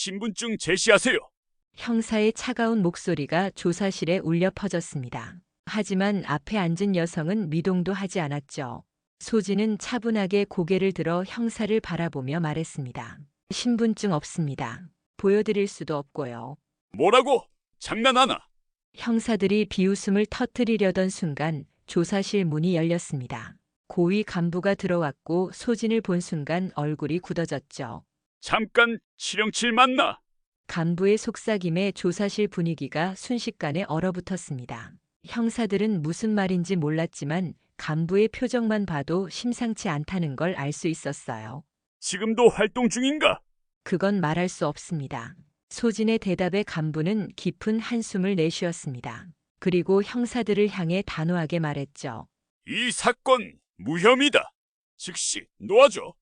신분증 제시하세요. 형사의 차가운 목소리가 조사실에 울려 퍼졌습니다. 하지만 앞에 앉은 여성은 미동도 하지 않았죠. 소진은 차분하게 고개를 들어 형사를 바라보며 말했습니다. 신분증 없습니다. 보여드릴 수도 없고요. 뭐라고? 장난하나? 형사들이 비웃음을 터뜨리려던 순간 조사실 문이 열렸습니다. 고위 간부가 들어왔고 소진을 본 순간 얼굴이 굳어졌죠. 잠깐 707 맞나? 간부의 속삭임에 조사실 분위기가 순식간에 얼어붙었습니다. 형사들은 무슨 말인지 몰랐지만 간부의 표정만 봐도 심상치 않다는 걸 알 수 있었어요. 지금도 활동 중인가? 그건 말할 수 없습니다. 소진의 대답에 간부는 깊은 한숨을 내쉬었습니다. 그리고 형사들을 향해 단호하게 말했죠. 이 사건 무혐의다. 즉시 놓아줘.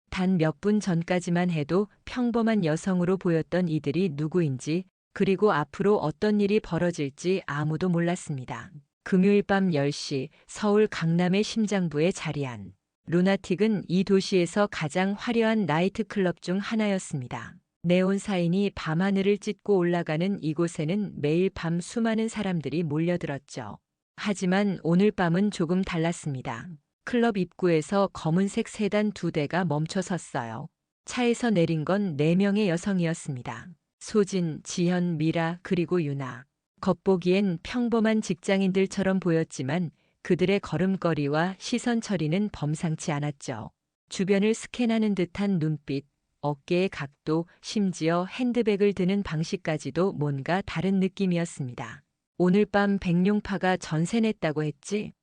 단 몇 분 전까지만 해도 평범한 여성으로 보였던 이들이 누구인지, 그리고 앞으로 어떤 일이 벌어질지 아무도 몰랐습니다. 금요일 밤 10시 서울 강남의 심장부에 자리한 루나틱은 이 도시에서 가장 화려한 나이트클럽 중 하나였습니다. 네온 사인이 밤하늘을 찢고 올라가는 이곳에는 매일 밤 수많은 사람들이 몰려들었죠. 하지만 오늘 밤은 조금 달랐습니다. 클럽 입구에서 검은색 세단 2대가 멈춰 섰어요. 차에서 내린 건 4명의 여성이었습니다. 소진, 지현, 미라, 그리고 유나. 겉보기엔 평범한 직장인들처럼 보였지만 그들의 걸음걸이와 시선 처리는 범상치 않았죠. 주변을 스캔하는 듯한 눈빛, 어깨의 각도, 심지어 핸드백을 드는 방식까지도 뭔가 다른 느낌이었습니다. 오늘 밤 백룡파가 전세 냈다고 했지?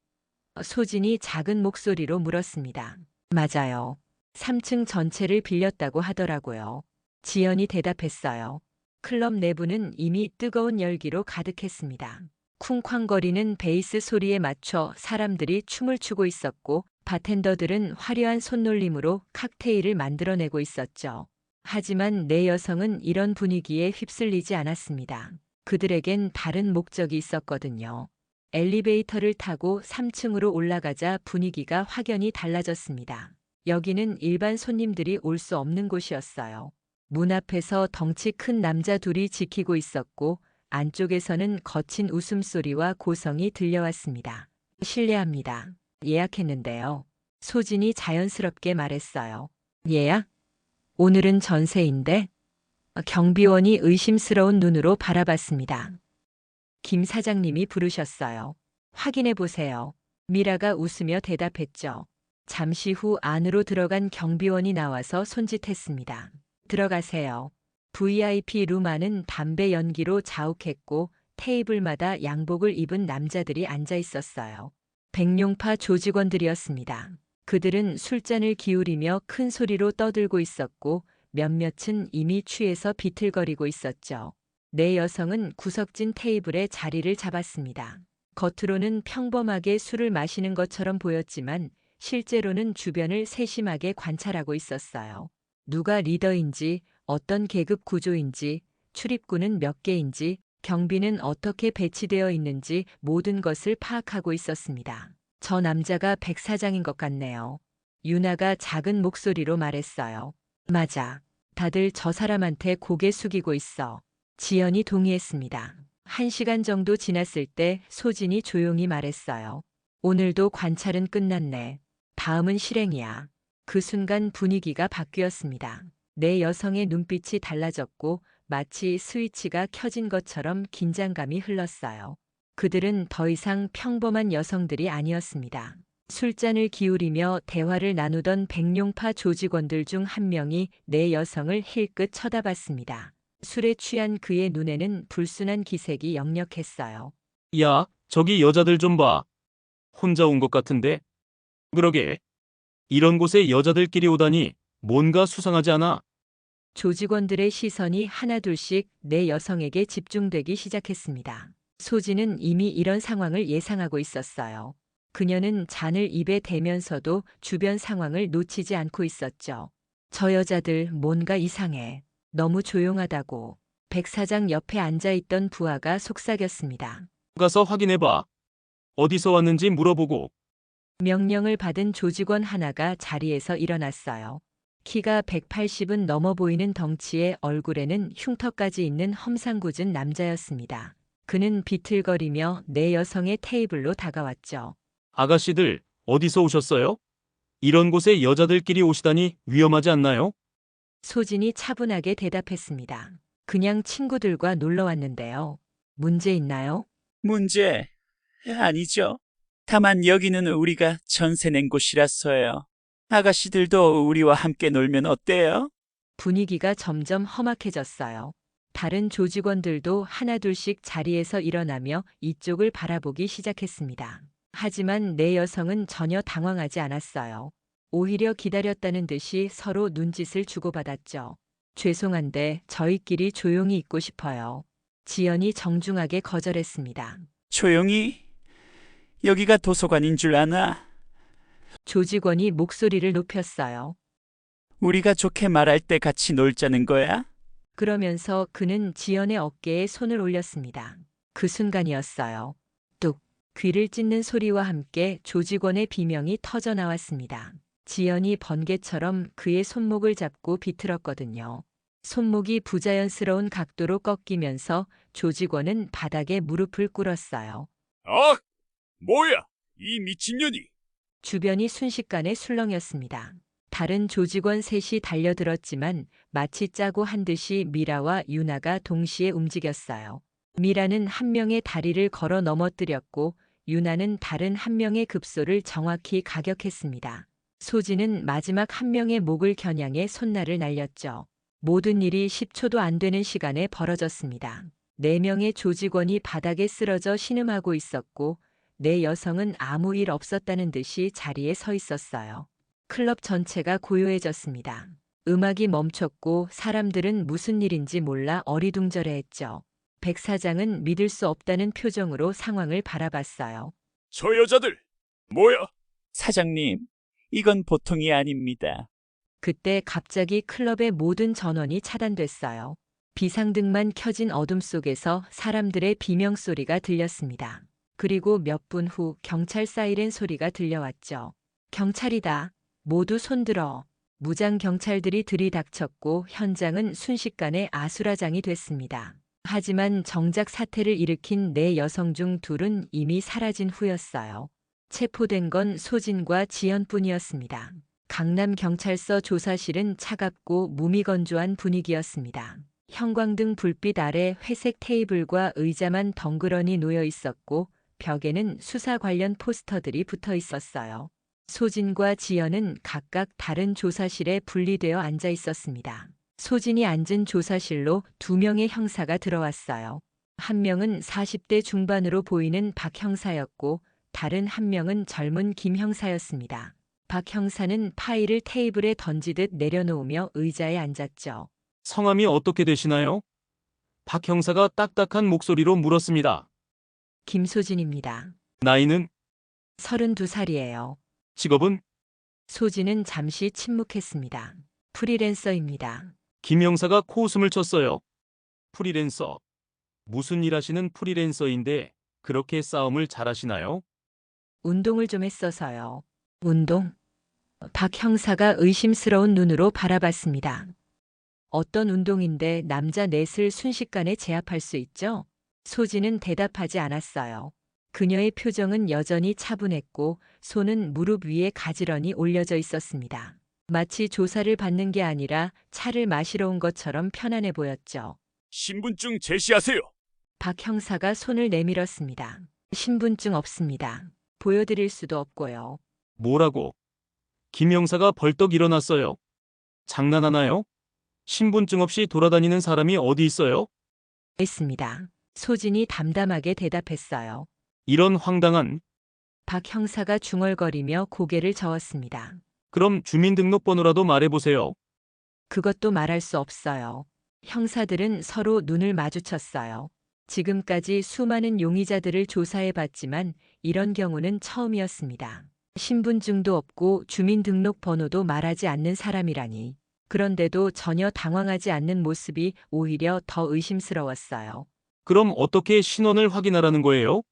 소진이 작은 목소리로 물었습니다. 맞아요. 3층 전체를 빌렸다고 하더라고요. 지연이 대답했어요. 클럽 내부는 이미 뜨거운 열기로 가득했습니다. 쿵쾅거리는 베이스 소리에 맞춰 사람들이 춤을 추고 있었고 바텐더들은 화려한 손놀림으로 칵테일을 만들어내고 있었죠. 하지만 네 여성은 이런 분위기에 휩쓸리지 않았습니다. 그들에겐 다른 목적이 있었거든요. 엘리베이터를 타고 3층으로 올라가자 분위기가 확연히 달라졌습니다. 여기는 일반 손님들이 올 수 없는 곳이었어요. 문 앞에서 덩치 큰 남자 둘이 지키고 있었고 안쪽에서는 거친 웃음소리와 고성이 들려왔습니다. 실례합니다. 예약했는데요. 소진이 자연스럽게 말했어요. 예약? 오늘은 전세인데? 경비원이 의심스러운 눈으로 바라봤습니다. 김 사장님이 부르셨어요. 확인해 보세요. 미라가 웃으며 대답했죠. 잠시 후 안으로 들어간 경비원이 나와서 손짓했습니다. 들어가세요. VIP 룸 안은 담배 연기로 자욱했고 테이블마다 양복을 입은 남자들이 앉아 있었어요. 백룡파 조직원들이었습니다. 그들은 술잔을 기울이며 큰 소리로 떠들고 있었고 몇몇은 이미 취해서 비틀거리고 있었죠. 네 여성은 구석진 테이블에 자리를 잡았습니다. 겉으로는 평범하게 술을 마시는 것처럼 보였지만 실제로는 주변을 세심하게 관찰하고 있었어요. 누가 리더인지, 어떤 계급 구조인지, 출입구는 몇 개인지, 경비는 어떻게 배치되어 있는지 모든 것을 파악하고 있었습니다. 저 남자가 백 사장인 것 같네요. 유나가 작은 목소리로 말했어요. 맞아. 다들 저 사람한테 고개 숙이고 있어. 지연이 동의했습니다. 1시간 정도 지났을 때 소진이 조용히 말했어요. 오늘도 관찰은 끝났네. 다음은 실행이야. 그 순간 분위기가 바뀌었습니다. 네 여성의 눈빛이 달라졌고 마치 스위치가 켜진 것처럼 긴장감이 흘렀어요. 그들은 더 이상 평범한 여성들이 아니었습니다. 술잔을 기울이며 대화를 나누던 백룡파 조직원들 중 한 명이 네 여성을 힐끗 쳐다봤습니다. 술에 취한 그의 눈에는 불순한 기색이 역력했어요. 야, 저기 여자들 좀 봐. 혼자 온 것 같은데? 그러게. 이런 곳에 여자들끼리 오다니 뭔가 수상하지 않아? 조직원들의 시선이 하나둘씩 네 여성에게 집중되기 시작했습니다. 소진은 이미 이런 상황을 예상하고 있었어요. 그녀는 잔을 입에 대면서도 주변 상황을 놓치지 않고 있었죠. 저 여자들 뭔가 이상해. 너무 조용하다고. 백 사장 옆에 앉아있던 부하가 속삭였습니다. 가서 확인해봐. 어디서 왔는지 물어보고. 명령을 받은 조직원 하나가 자리에서 일어났어요. 키가 180은 넘어 보이는 덩치에 얼굴에는 흉터까지 있는 험상궂은 남자였습니다. 그는 비틀거리며 내 여성의 테이블로 다가왔죠. 아가씨들, 어디서 오셨어요? 이런 곳에 여자들끼리 오시다니 위험하지 않나요? 소진이 차분하게 대답했습니다. 그냥 친구들과 놀러 왔는데요. 문제 있나요? 문제 아니죠. 다만 여기는 우리가 전세 낸 곳이라서요. 아가씨들도 우리와 함께 놀면 어때요? 분위기가 점점 험악해졌어요. 다른 조직원들도 하나둘씩 자리에서 일어나며 이쪽을 바라보기 시작했습니다. 하지만 내 여성은 전혀 당황하지 않았어요. 오히려 기다렸다는 듯이 서로 눈짓을 주고받았죠. 죄송한데 저희끼리 조용히 있고 싶어요. 지연이 정중하게 거절했습니다. 조용히? 여기가 도서관인 줄 아나? 조직원이 목소리를 높였어요. 우리가 좋게 말할 때 같이 놀자는 거야? 그러면서 그는 지연의 어깨에 손을 올렸습니다. 그 순간이었어요. 뚝, 귀를 찢는 소리와 함께 조직원의 비명이 터져 나왔습니다. 지연이 번개처럼 그의 손목을 잡고 비틀었거든요. 손목이 부자연스러운 각도로 꺾이면서 조직원은 바닥에 무릎을 꿇었어요. 아! 뭐야? 이 미친년이! 주변이 순식간에 술렁였습니다. 다른 조직원 셋이 달려들었지만 마치 짜고 한 듯이 미라와 유나가 동시에 움직였어요. 미라는 한 명의 다리를 걸어 넘어뜨렸고 유나는 다른 한 명의 급소를 정확히 가격했습니다. 소진은 마지막 한 명의 목을 겨냥해 손날을 날렸죠. 모든 일이 10초도 안 되는 시간에 벌어졌습니다. 4명의 조직원이 바닥에 쓰러져 신음하고 있었고 내 여성은 아무 일 없었다는 듯이 자리에 서 있었어요. 클럽 전체가 고요해졌습니다. 음악이 멈췄고 사람들은 무슨 일인지 몰라 어리둥절해했죠. 백 사장은 믿을 수 없다는 표정으로 상황을 바라봤어요. 저 여자들! 뭐야? 사장님, 이건 보통이 아닙니다. 그때 갑자기 클럽의 모든 전원이 차단됐어요. 비상등만 켜진 어둠 속에서 사람들의 비명소리가 들렸습니다. 그리고 몇 분 후 경찰 사이렌 소리가 들려왔죠. 경찰이다. 모두 손들어. 무장 경찰들이 들이닥쳤고 현장은 순식간에 아수라장이 됐습니다. 하지만 정작 사태를 일으킨 4여성 중 2은 이미 사라진 후였어요. 체포된 건 소진과 지연뿐이었습니다. 강남경찰서 조사실은 차갑고 무미건조한 분위기였습니다. 형광등 불빛 아래 회색 테이블과 의자만 덩그러니 놓여 있었고 벽에는 수사 관련 포스터들이 붙어 있었어요. 소진과 지연은 각각 다른 조사실에 분리되어 앉아 있었습니다. 소진이 앉은 조사실로 2명의 형사가 들어왔어요. 한 명은 40대 중반으로 보이는 박 형사였고 다른 한 명은 젊은 김 형사였습니다. 박 형사는 파일을 테이블에 던지듯 내려놓으며 의자에 앉았죠. 성함이 어떻게 되시나요? 박 형사가 딱딱한 목소리로 물었습니다. 김소진입니다. 나이는? 32살이에요. 직업은? 소진은 잠시 침묵했습니다. 프리랜서입니다. 김 형사가 코웃음을 쳤어요. 프리랜서. 무슨 일 하시는 프리랜서인데 그렇게 싸움을 잘하시나요? 운동을 좀 했어서요. 운동? 박 형사가 의심스러운 눈으로 바라봤습니다. 어떤 운동인데 남자 넷을 순식간에 제압할 수 있죠? 소진은 대답하지 않았어요. 그녀의 표정은 여전히 차분했고 손은 무릎 위에 가지런히 올려져 있었습니다. 마치 조사를 받는 게 아니라 차를 마시러 온 것처럼 편안해 보였죠. 신분증 제시하세요. 박 형사가 손을 내밀었습니다. 신분증 없습니다. 보여드릴 수도 없고요. 뭐라고? 김 형사가 벌떡 일어났어요. 장난하나요? 신분증 없이 돌아다니는 사람이 어디 있어요? 있습니다. 소진이 담담하게 대답했어요. 이런 황당한. 박 형사가 중얼거리며 고개를 저었습니다. 그럼 주민등록번호라도 말해보세요. 그것도 말할 수 없어요. 형사들은 서로 눈을 마주쳤어요. 지금까지 수많은 용의자들을 조사해봤지만 이런 경우는 처음이었습니다. 신분증도 없고 주민등록번호도 말하지 않는 사람이라니. 그런데도 전혀 당황하지 않는 모습이 오히려 더 의심스러웠어요. 그럼 어떻게 신원을 확인하라는 거예요?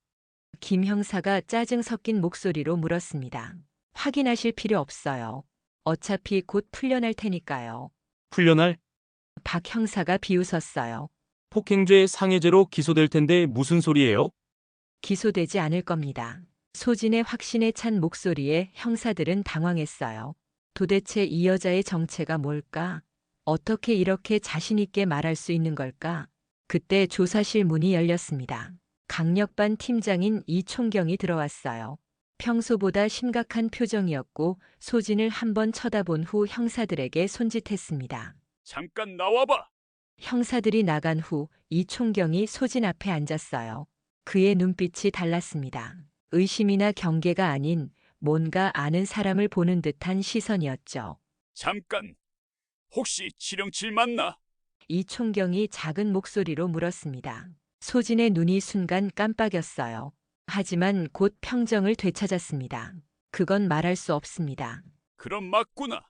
김 형사가 짜증 섞인 목소리로 물었습니다. 확인하실 필요 없어요. 어차피 곧 풀려날 테니까요. 풀려날 박 형사가 비웃었어요. 폭행죄 상해죄로 기소될 텐데 무슨 소리예요? 기소되지 않을 겁니다. 소진의 확신에 찬 목소리에 형사들은 당황했어요. 도대체 이 여자의 정체가 뭘까? 어떻게 이렇게 자신 있게 말할 수 있는 걸까? 그때 조사실 문이 열렸습니다. 강력반 팀장인 이총경이 들어왔어요. 평소보다 심각한 표정이었고 소진을 한번 쳐다본 후 형사들에게 손짓했습니다. 잠깐 나와봐. 형사들이 나간 후 이총경이 소진 앞에 앉았어요. 그의 눈빛이 달랐습니다. 의심이나 경계가 아닌 뭔가 아는 사람을 보는 듯한 시선이었죠. 잠깐. 혹시 지령칠 맞나? 이총경이 작은 목소리로 물었습니다. 소진의 눈이 순간 깜빡였어요. 하지만 곧 평정을 되찾았습니다. 그건 말할 수 없습니다. 그럼 맞구나.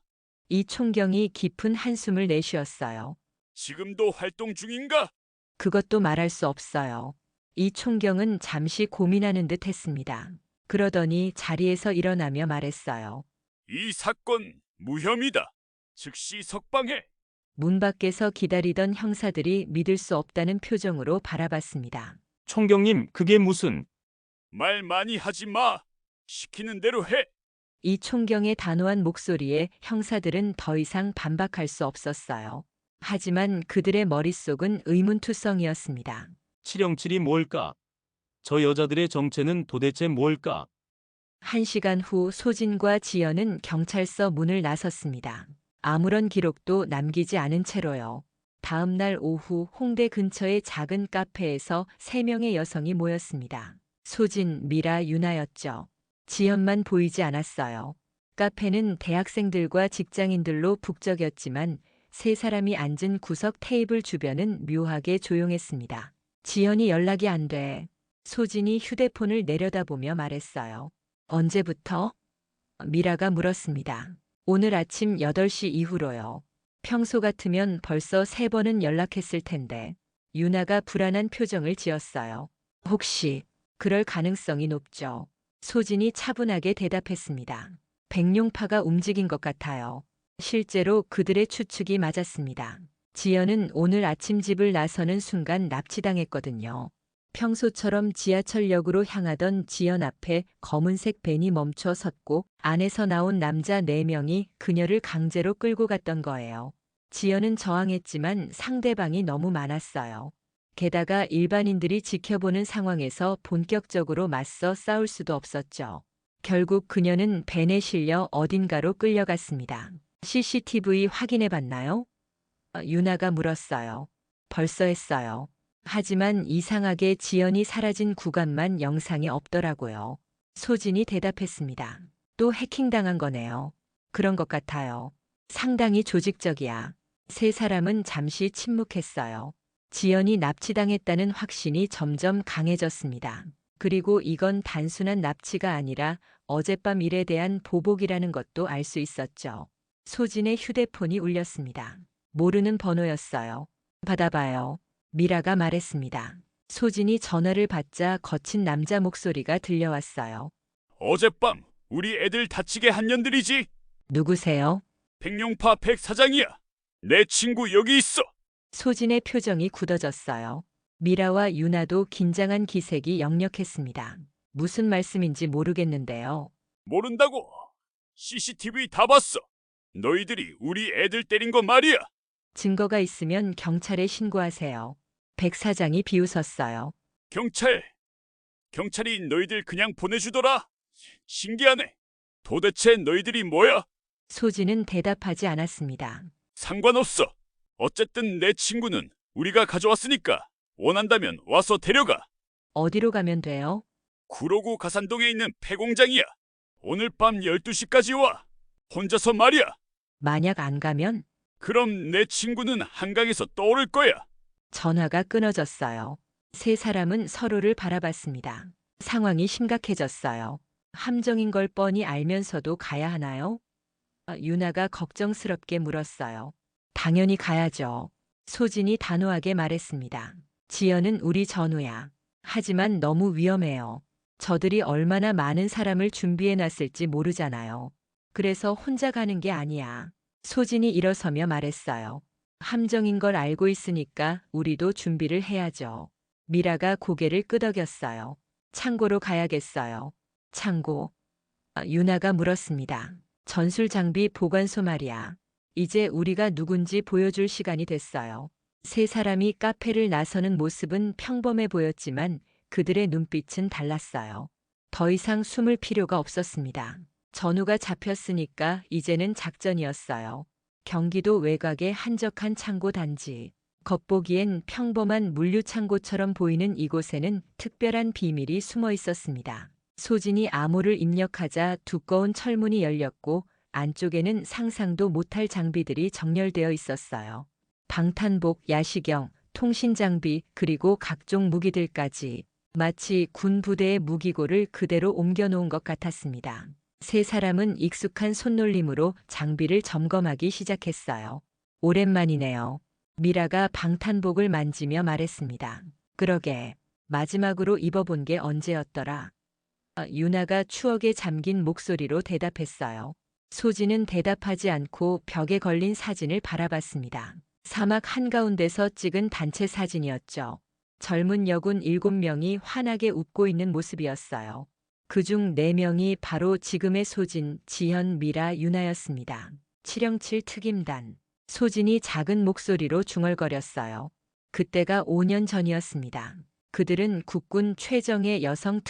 이총경이 깊은 한숨을 내쉬었어요. 지금도 활동 중인가? 그것도 말할 수 없어요. 이총경은 잠시 고민하는 듯 했습니다. 그러더니 자리에서 일어나며 말했어요. 이 사건 무혐의다. 즉시 석방해. 문 밖에서 기다리던 형사들이 믿을 수 없다는 표정으로 바라봤습니다. 총경님, 그게 무슨... 말 많이 하지 마. 시키는 대로 해. 이총경의 단호한 목소리에 형사들은 더 이상 반박할 수 없었어요. 하지만 그들의 머릿속은 의문투성이었습니다. 치령칠이 뭘까? 저 여자들의 정체는 도대체 뭘까? 1시간 후 소진과 지연은 경찰서 문을 나섰습니다. 아무런 기록도 남기지 않은 채로요. 다음 날 오후 홍대 근처의 작은 카페에서 3명의 여성이 모였습니다. 소진, 미라, 유나였죠. 지연만 보이지 않았어요. 카페는 대학생들과 직장인들로 북적였지만 3사람이 앉은 구석 테이블 주변은 묘하게 조용했습니다. 지연이 연락이 안 돼. 소진이 휴대폰을 내려다보며 말했어요. 언제부터? 미라가 물었습니다. 오늘 아침 8시 이후로요. 평소 같으면 벌써 3번은 연락했을 텐데. 유나가 불안한 표정을 지었어요. 혹시 그럴 가능성이 높죠. 소진이 차분하게 대답했습니다. 백룡파가 움직인 것 같아요. 실제로 그들의 추측이 맞았습니다. 지연은 오늘 아침 집을 나서는 순간 납치당했거든요. 평소처럼 지하철역으로 향하던 지연 앞에 검은색 밴이 멈춰 섰고 안에서 나온 남자 4명이 그녀를 강제로 끌고 갔던 거예요. 지연은 저항했지만 상대방이 너무 많았어요. 게다가 일반인들이 지켜보는 상황에서 본격적으로 맞서 싸울 수도 없었죠. 결국 그녀는 밴에 실려 어딘가로 끌려갔습니다. CCTV 확인해 봤나요? 유나가 물었어요. 벌써 했어요. 하지만 이상하게 지연이 사라진 구간만 영상에 없더라고요. 소진이 대답했습니다. 또 해킹당한 거네요. 그런 것 같아요. 상당히 조직적이야. 3사람은 잠시 침묵했어요. 지연이 납치당했다는 확신이 점점 강해졌습니다. 그리고 이건 단순한 납치가 아니라 어젯밤 일에 대한 보복이라는 것도 알 수 있었죠. 소진의 휴대폰이 울렸습니다. 모르는 번호였어요. 받아봐요. 미라가 말했습니다. 소진이 전화를 받자 거친 남자 목소리가 들려왔어요. 어젯밤 우리 애들 다치게 한 년들이지. 누구세요? 백룡파 백 사장이야. 내 친구 여기 있어. 소진의 표정이 굳어졌어요. 미라와 유나도 긴장한 기색이 역력했습니다. 무슨 말씀인지 모르겠는데요. 모른다고. CCTV 다 봤어. 너희들이 우리 애들 때린 거 말이야. 증거가 있으면 경찰에 신고하세요. 백 사장이 비웃었어요. 경찰이 너희들 그냥 보내주더라. 신기하네. 도대체 너희들이 뭐야? 소진은 대답하지 않았습니다. 상관없어. 어쨌든 내 친구는 우리가 가져왔으니까 원한다면 와서 데려가. 어디로 가면 돼요? 구로구 가산동에 있는 폐공장이야. 오늘 밤 12시까지 와. 혼자서 말이야. 만약 안 가면? 그럼 내 친구는 한강에서 떠오를 거야. 전화가 끊어졌어요. 3사람은 서로를 바라봤습니다. 상황이 심각해졌어요. 함정인 걸 뻔히 알면서도 가야 하나요? 유나가 걱정스럽게 물었어요. 당연히 가야죠. 소진이 단호하게 말했습니다. 지연은 우리 전우야. 하지만 너무 위험해요. 저들이 얼마나 많은 사람을 준비해놨을지 모르잖아요. 그래서 혼자 가는 게 아니야. 소진이 일어서며 말했어요. 함정인 걸 알고 있으니까 우리도 준비를 해야죠. 미라가 고개를 끄덕였어요. 창고로 가야겠어요. 창고. 유나가 물었습니다. 전술 장비 보관소 말이야. 이제 우리가 누군지 보여줄 시간이 됐어요. 세 사람이 카페를 나서는 모습은 평범해 보였지만 그들의 눈빛은 달랐어요. 더 이상 숨을 필요가 없었습니다. 전우가 잡혔으니까 이제는 작전이었어요. 경기도 외곽의 한적한 창고 단지. 겉보기엔 평범한 물류창고처럼 보이는 이곳에는 특별한 비밀이 숨어 있었습니다. 소진이 암호를 입력하자 두꺼운 철문이 열렸고 안쪽에는 상상도 못할 장비들이 정렬되어 있었어요. 방탄복, 야시경, 통신장비, 그리고 각종 무기들까지 마치 군 부대의 무기고를 그대로 옮겨놓은 것 같았습니다. 세 사람은 익숙한 손놀림으로 장비를 점검하기 시작했어요. 오랜만이네요. 미라가 방탄복을 만지며 말했습니다. 그러게, 마지막으로 입어본 게 언제였더라? 유나가 추억에 잠긴 목소리로 대답했어요. 소진은 대답하지 않고 벽에 걸린 사진을 바라봤습니다. 사막 한가운데서 찍은 단체 사진이었죠. 젊은 여군 7명이 환하게 웃고 있는 모습이었어요. 그중 4명이 바로 지금의 소진, 지현, 미라, 유나였습니다. 707 특임단. 소진이 작은 목소리로 중얼거렸어요. 그때가 5년 전이었습니다. 그들은 국군 최정예 여성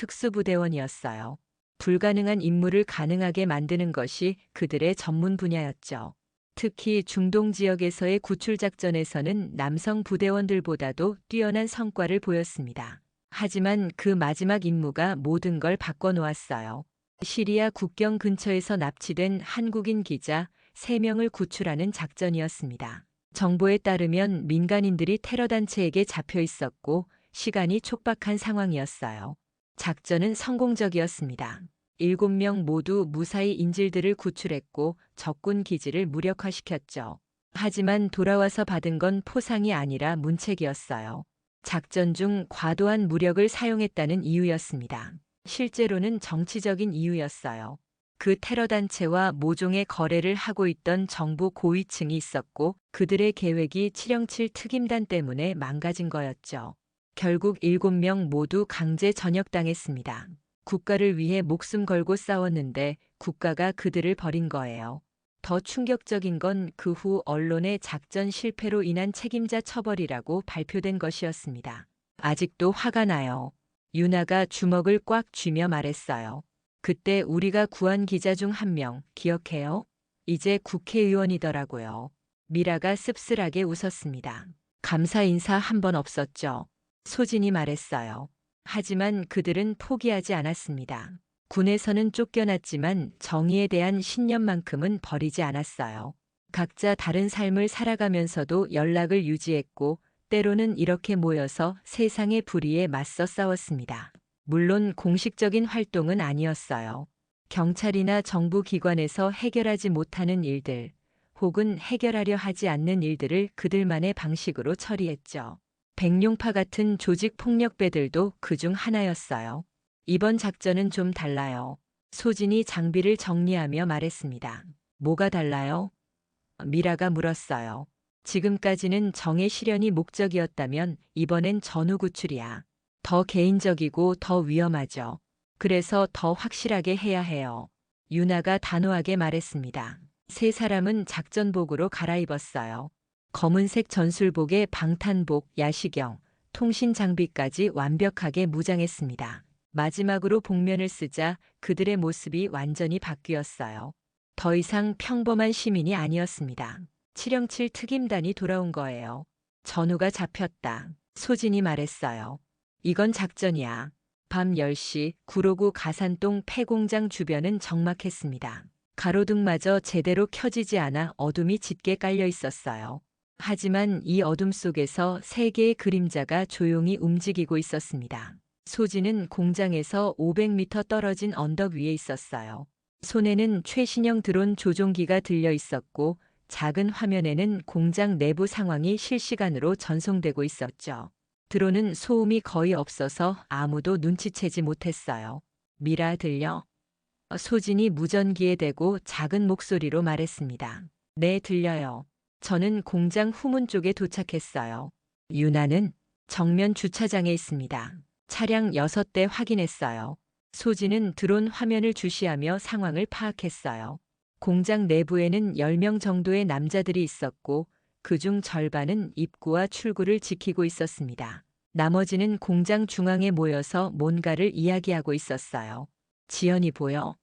특수부대원이었어요. 불가능한 임무를 가능하게 만드는 것이 그들의 전문 분야였죠. 특히 중동 지역에서의 구출작전에서는 남성 부대원들보다도 뛰어난 성과를 보였습니다. 하지만 그 마지막 임무가 모든 걸 바꿔놓았어요. 시리아 국경 근처에서 납치된 한국인 기자 3명을 구출하는 작전이었습니다. 정보에 따르면 민간인들이 테러단체에게 잡혀 있었고 시간이 촉박한 상황이었어요. 작전은 성공적이었습니다. 7명 모두 무사히 인질들을 구출했고 적군 기지를 무력화시켰죠. 하지만 돌아와서 받은 건 포상이 아니라 문책이었어요. 작전 중 과도한 무력을 사용했다는 이유였습니다. 실제로는 정치적인 이유였어요. 그 테러단체와 모종의 거래를 하고 있던 정부 고위층이 있었고 그들의 계획이 707 특임단 때문에 망가진 거였죠. 결국 7명 모두 강제 전역당했습니다. 국가를 위해 목숨 걸고 싸웠는데 국가가 그들을 버린 거예요. 더 충격적인 건 그 후 언론의 작전 실패로 인한 책임자 처벌이라고 발표된 것이었습니다. 아직도 화가 나요. 유나가 주먹을 꽉 쥐며 말했어요. 그때 우리가 구한 기자 중 1명 기억해요? 이제 국회의원이더라고요. 미라가 씁쓸하게 웃었습니다. 감사 인사 한 번 없었죠. 소진이 말했어요. 하지만 그들은 포기하지 않았습니다. 군에서는 쫓겨났지만 정의에 대한 신념만큼은 버리지 않았어요. 각자 다른 삶을 살아가면서도 연락을 유지했고 때로는 이렇게 모여서 세상의 불의에 맞서 싸웠습니다. 물론 공식적인 활동은 아니었어요. 경찰이나 정부 기관에서 해결하지 못하는 일들, 혹은 해결하려 하지 않는 일들을 그들만의 방식으로 처리했죠. 백룡파 같은 조직 폭력배들도 그중 하나였어요. 이번 작전은 좀 달라요. 소진이 장비를 정리하며 말했습니다. 뭐가 달라요? 미라가 물었어요. 지금까지는 정의 실현이 목적이었다면 이번엔 전후 구출이야. 더 개인적이고 더 위험하죠. 그래서 더 확실하게 해야 해요. 유나가 단호하게 말했습니다. 세 사람은 작전복으로 갈아입었어요. 검은색 전술복에 방탄복, 야시경, 통신 장비까지 완벽하게 무장했습니다. 마지막으로 복면을 쓰자 그들의 모습이 완전히 바뀌었어요. 더 이상 평범한 시민이 아니었습니다. 707 특임단이 돌아온 거예요. 전우가 잡혔다. 소진이 말했어요. 이건 작전이야. 밤 10시 구로구 가산동 폐공장 주변은 적막했습니다. 가로등마저 제대로 켜지지 않아 어둠이 짙게 깔려 있었어요. 하지만 이 어둠 속에서 3개의 그림자가 조용히 움직이고 있었습니다. 소진은 공장에서 500m 떨어진 언덕 위에 있었어요. 손에는 최신형 드론 조종기가 들려 있었고 작은 화면에는 공장 내부 상황이 실시간으로 전송되고 있었죠. 드론은 소음이 거의 없어서 아무도 눈치채지 못했어요. 미라 들려? 소진이 무전기에 대고 작은 목소리로 말했습니다. 네, 들려요. 저는 공장 후문 쪽에 도착했어요. 유나는 정면 주차장에 있습니다. 차량 6대 확인했어요. 소진은 드론 화면을 주시하며 상황을 파악했어요. 공장 내부에는 10명 정도의 남자들이 있었고 그중 절반은 입구와 출구를 지키고 있었습니다. 나머지는 공장 중앙에 모여서 뭔가를 이야기하고 있었어요. 지연이 보여?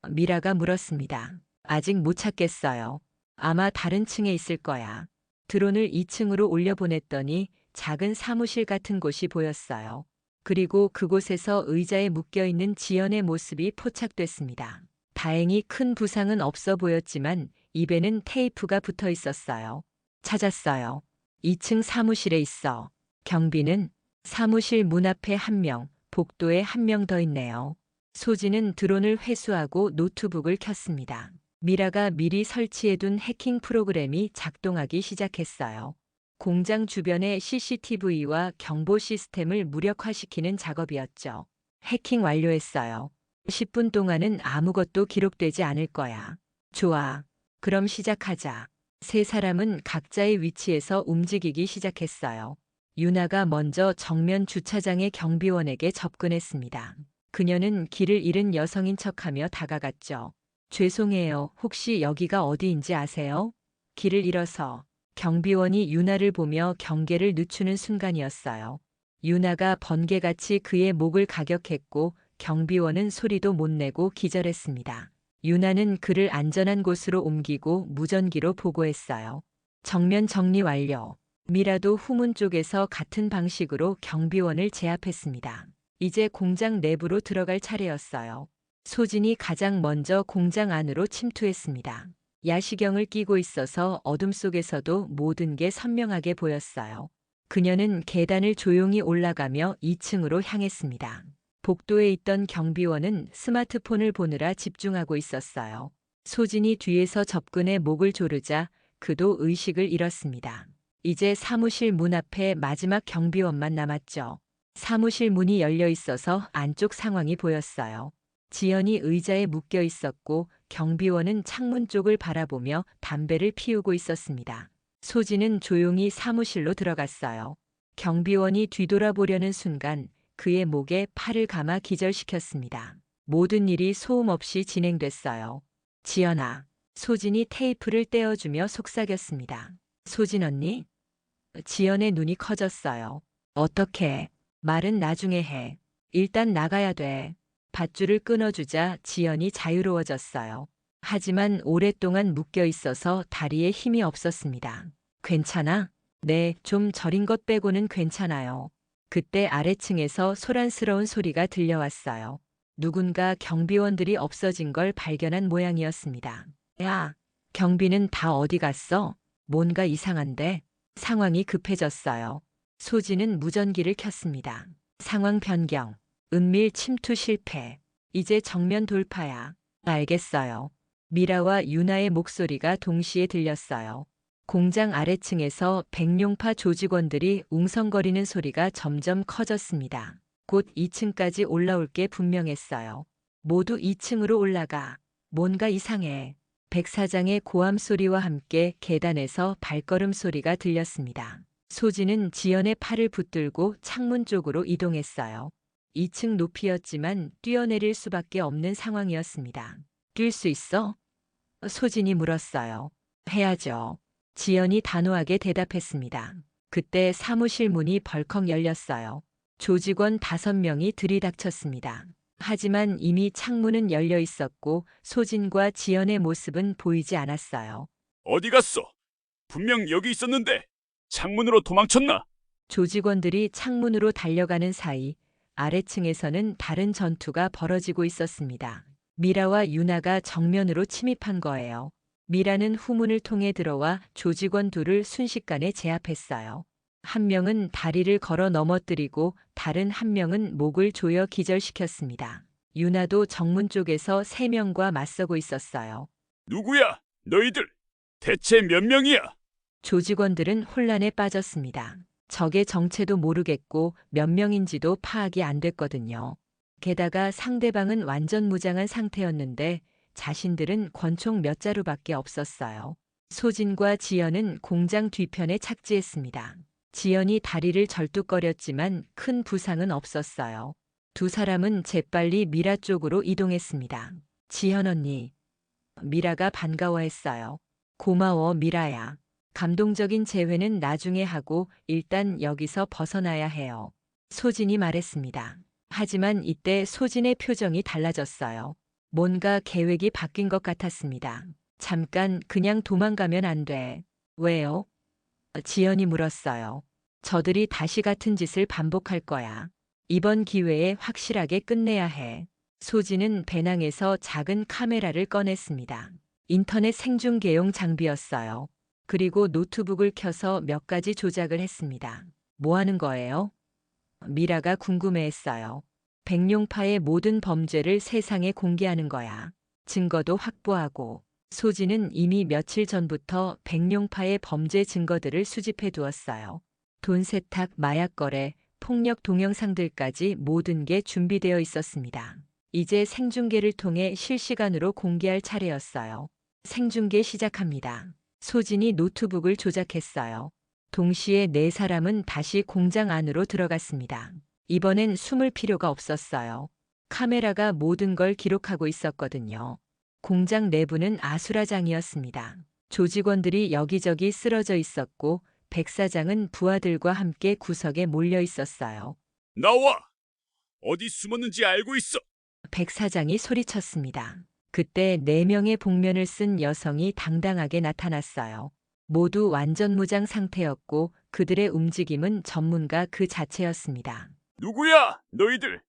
미라가 물었습니다. 아직 못 찾겠어요. 아마 다른 층에 있을 거야. 드론을 2층으로 올려보냈더니 작은 사무실 같은 곳이 보였어요. 그리고 그곳에서 의자에 묶여있는 지연의 모습이 포착됐습니다. 다행히 큰 부상은 없어 보였지만 입에는 테이프가 붙어 있었어요. 찾았어요. 2층 사무실에 있어. 경비는 사무실 문 앞에 1명, 복도에 1명 더 있네요. 소진은 드론을 회수하고 노트북을 켰습니다. 미라가 미리 설치해둔 해킹 프로그램이 작동하기 시작했어요. 공장 주변의 CCTV와 경보 시스템을 무력화시키는 작업이었죠. 해킹 완료했어요. 10분 동안은 아무것도 기록되지 않을 거야. 좋아. 그럼 시작하자. 세 사람은 각자의 위치에서 움직이기 시작했어요. 유나가 먼저 정면 주차장의 경비원에게 접근했습니다. 그녀는 길을 잃은 여성인 척하며 다가갔죠. 죄송해요. 혹시 여기가 어디인지 아세요? 길을 잃어서. 경비원이 유나를 보며 경계를 늦추는 순간이었어요. 유나가 번개같이 그의 목을 가격했고 경비원은 소리도 못 내고 기절했습니다. 유나는 그를 안전한 곳으로 옮기고 무전기로 보고했어요. 정면 정리 완료. 미라도 후문 쪽에서 같은 방식으로 경비원을 제압했습니다. 이제 공장 내부로 들어갈 차례였어요. 소진이 가장 먼저 공장 안으로 침투했습니다. 야시경을 끼고 있어서 어둠 속에서도 모든 게 선명하게 보였어요. 그녀는 계단을 조용히 올라가며 2층으로 향했습니다. 복도에 있던 경비원은 스마트폰을 보느라 집중하고 있었어요. 소진이 뒤에서 접근해 목을 조르자 그도 의식을 잃었습니다. 이제 사무실 문 앞에 마지막 경비원만 남았죠. 사무실 문이 열려 있어서 안쪽 상황이 보였어요. 지연이 의자에 묶여 있었고 경비원은 창문 쪽을 바라보며 담배를 피우고 있었습니다. 소진은 조용히 사무실로 들어갔어요. 경비원이 뒤돌아보려는 순간 그의 목에 팔을 감아 기절시켰습니다. 모든 일이 소음 없이 진행됐어요. 지연아, 소진이 테이프를 떼어주며 속삭였습니다. 소진 언니? 지연의 눈이 커졌어요. 어떻게? 말은 나중에 해. 일단 나가야 돼. 밧줄을 끊어주자 지연이 자유로워졌어요. 하지만 오랫동안 묶여 있어서 다리에 힘이 없었습니다. 괜찮아? 네, 좀 저린 것 빼고는 괜찮아요. 그때 아래층에서 소란스러운 소리가 들려왔어요. 누군가 경비원들이 없어진 걸 발견한 모양이었습니다. 야, 경비는 다 어디 갔어? 뭔가 이상한데? 상황이 급해졌어요. 소진은 무전기를 켰습니다. 상황 변경. 은밀 침투 실패. 이제 정면 돌파야. 알겠어요. 미라와 유나의 목소리가 동시에 들렸어요. 공장 아래층에서 백룡파 조직원들이 웅성거리는 소리가 점점 커졌습니다. 곧 2층까지 올라올 게 분명했어요. 모두 2층으로 올라가. 뭔가 이상해. 백 사장의 고함 소리와 함께 계단에서 발걸음 소리가 들렸습니다. 소진은 지연의 팔을 붙들고 창문 쪽으로 이동했어요. 2층 높이였지만 뛰어내릴 수밖에 없는 상황이었습니다. 뛸 수 있어? 소진이 물었어요. 해야죠. 지연이 단호하게 대답했습니다. 그때 사무실 문이 벌컥 열렸어요. 조직원 5명이 들이닥쳤습니다. 하지만 이미 창문은 열려 있었고 소진과 지연의 모습은 보이지 않았어요. 어디 갔어? 분명 여기 있었는데 창문으로 도망쳤나? 조직원들이 창문으로 달려가는 사이 아래층에서는 다른 전투가 벌어지고 있었습니다. 미라와 유나가 정면으로 침입한 거예요. 미라는 후문을 통해 들어와 조직원 둘을 순식간에 제압했어요. 한 명은 다리를 걸어 넘어뜨리고 다른 한 명은 목을 조여 기절시켰습니다. 유나도 정문 쪽에서 3명과 맞서고 있었어요. 누구야? 너희들 대체 몇 명이야? 조직원들은 혼란에 빠졌습니다. 적의 정체도 모르겠고 몇 명인지도 파악이 안 됐거든요. 게다가 상대방은 완전 무장한 상태였는데 자신들은 권총 몇 자루밖에 없었어요. 소진과 지연은 공장 뒤편에 착지했습니다. 지연이 다리를 절뚝거렸지만 큰 부상은 없었어요. 두 사람은 재빨리 미라 쪽으로 이동했습니다. 지연 언니. 미라가 반가워했어요. 고마워, 미라야. 감동적인 재회는 나중에 하고 일단 여기서 벗어나야 해요. 소진이 말했습니다. 하지만 이때 소진의 표정이 달라졌어요. 뭔가 계획이 바뀐 것 같았습니다. 잠깐 그냥 도망가면 안 돼. 왜요? 지연이 물었어요. 저들이 다시 같은 짓을 반복할 거야. 이번 기회에 확실하게 끝내야 해. 소진은 배낭에서 작은 카메라를 꺼냈습니다. 인터넷 생중계용 장비였어요. 그리고 노트북을 켜서 몇 가지 조작을 했습니다. 뭐 하는 거예요? 미라가 궁금해했어요. 백룡파의 모든 범죄를 세상에 공개하는 거야. 증거도 확보하고. 소진은 이미 며칠 전부터 백룡파의 범죄 증거들을 수집해 두었어요. 돈 세탁, 마약 거래, 폭력 동영상들까지 모든 게 준비되어 있었습니다. 이제 생중계를 통해 실시간으로 공개할 차례였어요. 생중계 시작합니다. 소진이 노트북을 조작했어요. 동시에 네 사람은 다시 공장 안으로 들어갔습니다. 이번엔 숨을 필요가 없었어요. 카메라가 모든 걸 기록하고 있었거든요. 공장 내부는 아수라장이었습니다. 조직원들이 여기저기 쓰러져 있었고 백 사장은 부하들과 함께 구석에 몰려 있었어요. 나와! 어디 숨었는지 알고 있어! 백 사장이 소리쳤습니다. 그때 네 명의 복면을 쓴 여성이 당당하게 나타났어요. 모두 완전 무장 상태였고 그들의 움직임은 전문가 그 자체였습니다. 누구야, 너희들?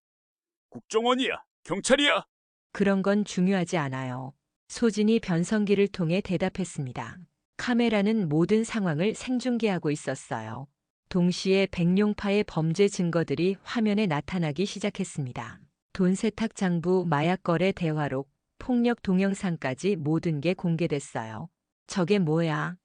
국정원이야? 경찰이야? 그런 건 중요하지 않아요. 소진이 변성기를 통해 대답했습니다. 카메라는 모든 상황을 생중계하고 있었어요. 동시에 백룡파의 범죄 증거들이 화면에 나타나기 시작했습니다. 돈 세탁 장부, 마약 거래 대화록, 폭력 동영상까지 모든 게 공개됐어요. 저게 뭐야?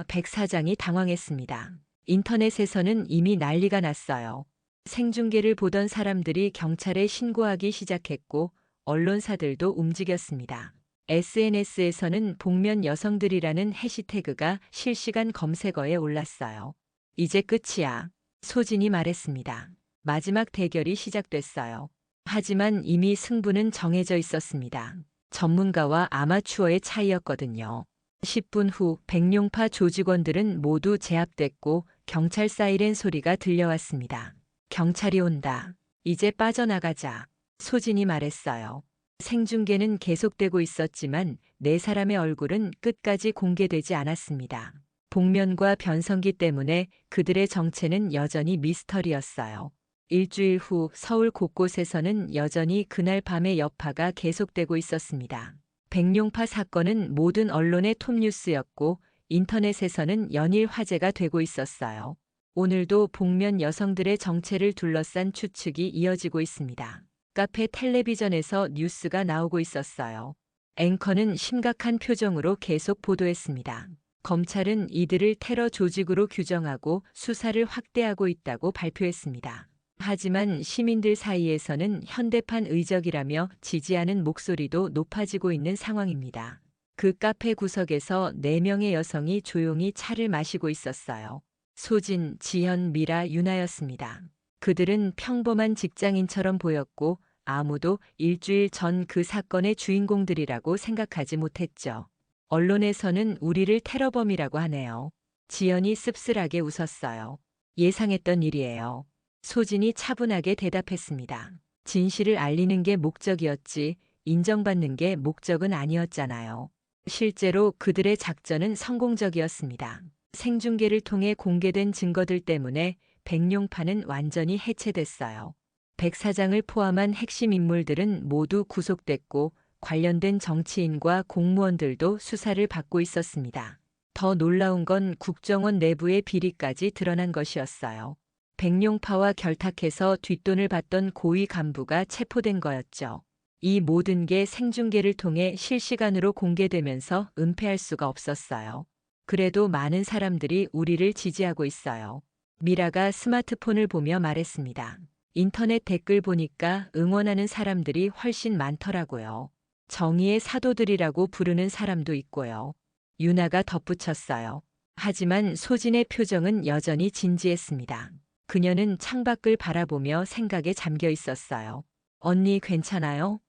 백 사장이 당황했습니다. 인터넷에서는 이미 난리가 났어요. 생중계를 보던 사람들이 경찰에 신고하기 시작했고 언론사들도 움직였습니다. SNS에서는 복면 여성들이라는 해시태그가 실시간 검색어에 올랐어요. 이제 끝이야. 소진이 말했습니다. 마지막 대결이 시작됐어요. 하지만 이미 승부는 정해져 있었습니다. 전문가와 아마추어의 차이였거든요. 10분 후 백룡파 조직원들은 모두 제압됐고 경찰 사이렌 소리가 들려왔습니다. 경찰이 온다. 이제 빠져나가자. 소진이 말했어요. 생중계는 계속되고 있었지만 네 사람의 얼굴은 끝까지 공개되지 않았습니다. 복면과 변성기 때문에 그들의 정체는 여전히 미스터리였어요. 일주일 후 서울 곳곳에서는 여전히 그날 밤의 여파가 계속되고 있었습니다. 백룡파 사건은 모든 언론의 톱뉴스였고 인터넷에서는 연일 화제가 되고 있었어요. 오늘도 복면 여성들의 정체를 둘러싼 추측이 이어지고 있습니다. 카페 텔레비전에서 뉴스가 나오고 있었어요. 앵커는 심각한 표정으로 계속 보도했습니다. 검찰은 이들을 테러 조직으로 규정하고 수사를 확대하고 있다고 발표했습니다. 하지만 시민들 사이에서는 현대판 의적이라며 지지하는 목소리도 높아지고 있는 상황입니다. 그 카페 구석에서 4명의 여성이 조용히 차를 마시고 있었어요. 소진, 지현, 미라, 유나였습니다. 그들은 평범한 직장인처럼 보였고 아무도 일주일 전 그 사건의 주인공들이라고 생각하지 못했죠. 언론에서는 우리를 테러범이라고 하네요. 지연이 씁쓸하게 웃었어요. 예상했던 일이에요. 소진이 차분하게 대답했습니다. 진실을 알리는 게 목적이었지 인정받는 게 목적은 아니었잖아요. 실제로 그들의 작전은 성공적이었습니다. 생중계를 통해 공개된 증거들 때문에 백룡파는 완전히 해체됐어요. 백 사장을 포함한 핵심 인물들은 모두 구속됐고 관련된 정치인과 공무원들도 수사를 받고 있었습니다. 더 놀라운 건 국정원 내부의 비리까지 드러난 것이었어요. 백룡파와 결탁해서 뒷돈을 받던 고위 간부가 체포된 거였죠. 이 모든 게 생중계를 통해 실시간으로 공개되면서 은폐할 수가 없었어요. 그래도 많은 사람들이 우리를 지지하고 있어요. 미라가 스마트폰을 보며 말했습니다. 인터넷 댓글 보니까 응원하는 사람들이 훨씬 많더라고요. 정의의 사도들이라고 부르는 사람도 있고요. 유나가 덧붙였어요. 하지만 소진의 표정은 여전히 진지했습니다. 그녀는 창밖을 바라보며 생각에 잠겨 있었어요. 언니 괜찮아요?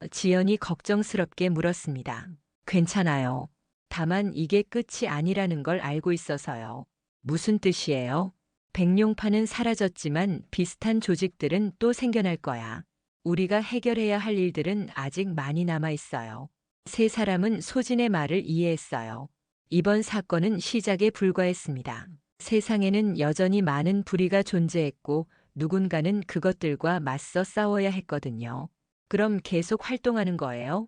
지연이 걱정스럽게 물었습니다. 괜찮아요. 다만 이게 끝이 아니라는 걸 알고 있어서요. 무슨 뜻이에요? 백룡파는 사라졌지만 비슷한 조직들은 또 생겨날 거야. 우리가 해결해야 할 일들은 아직 많이 남아 있어요. 세 사람은 소진의 말을 이해했어요. 이번 사건은 시작에 불과했습니다. 세상에는 여전히 많은 불의가 존재했고 누군가는 그것들과 맞서 싸워야 했거든요. 그럼 계속 활동하는 거예요?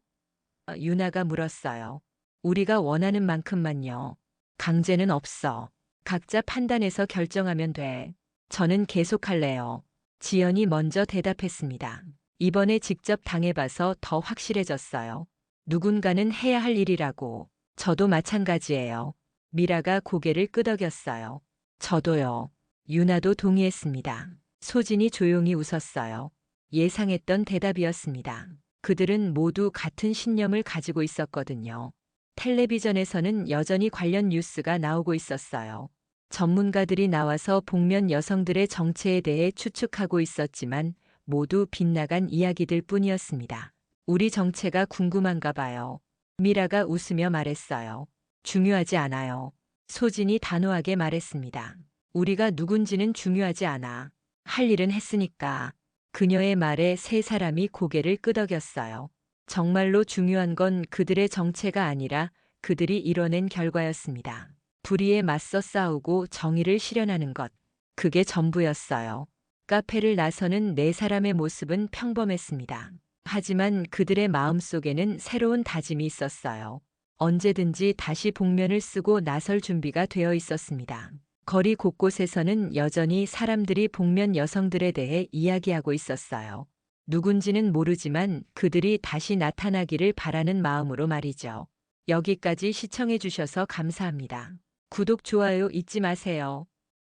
유나가 물었어요. 우리가 원하는 만큼만요. 강제는 없어. 각자 판단해서 결정하면 돼. 저는 계속할래요. 지연이 먼저 대답했습니다. 이번에 직접 당해봐서 더 확실해졌어요. 누군가는 해야 할 일이라고. 저도 마찬가지예요. 미라가 고개를 끄덕였어요. 저도요. 유나도 동의했습니다. 소진이 조용히 웃었어요. 예상했던 대답이었습니다. 그들은 모두 같은 신념을 가지고 있었거든요. 텔레비전에서는 여전히 관련 뉴스가 나오고 있었어요. 전문가들이 나와서 복면 여성들의 정체에 대해 추측하고 있었지만 모두 빗나간 이야기들 뿐이었습니다. 우리 정체가 궁금한가 봐요. 미라가 웃으며 말했어요. 중요하지 않아요. 소진이 단호하게 말했습니다. 우리가 누군지는 중요하지 않아. 할 일은 했으니까. 그녀의 말에 세 사람이 고개를 끄덕였어요. 정말로 중요한 건 그들의 정체가 아니라 그들이 이뤄낸 결과였습니다. 불의에 맞서 싸우고 정의를 실현하는 것. 그게 전부였어요. 카페를 나서는 네 사람의 모습은 평범했습니다. 하지만 그들의 마음속에는 새로운 다짐이 있었어요. 언제든지 다시 복면을 쓰고 나설 준비가 되어 있었습니다. 거리 곳곳에서는 여전히 사람들이 복면 여성들에 대해 이야기하고 있었어요. 누군지는 모르지만 그들이 다시 나타나기를 바라는 마음으로 말이죠. 여기까지 시청해 주셔서 감사합니다. 구독, 좋아요 잊지 마세요.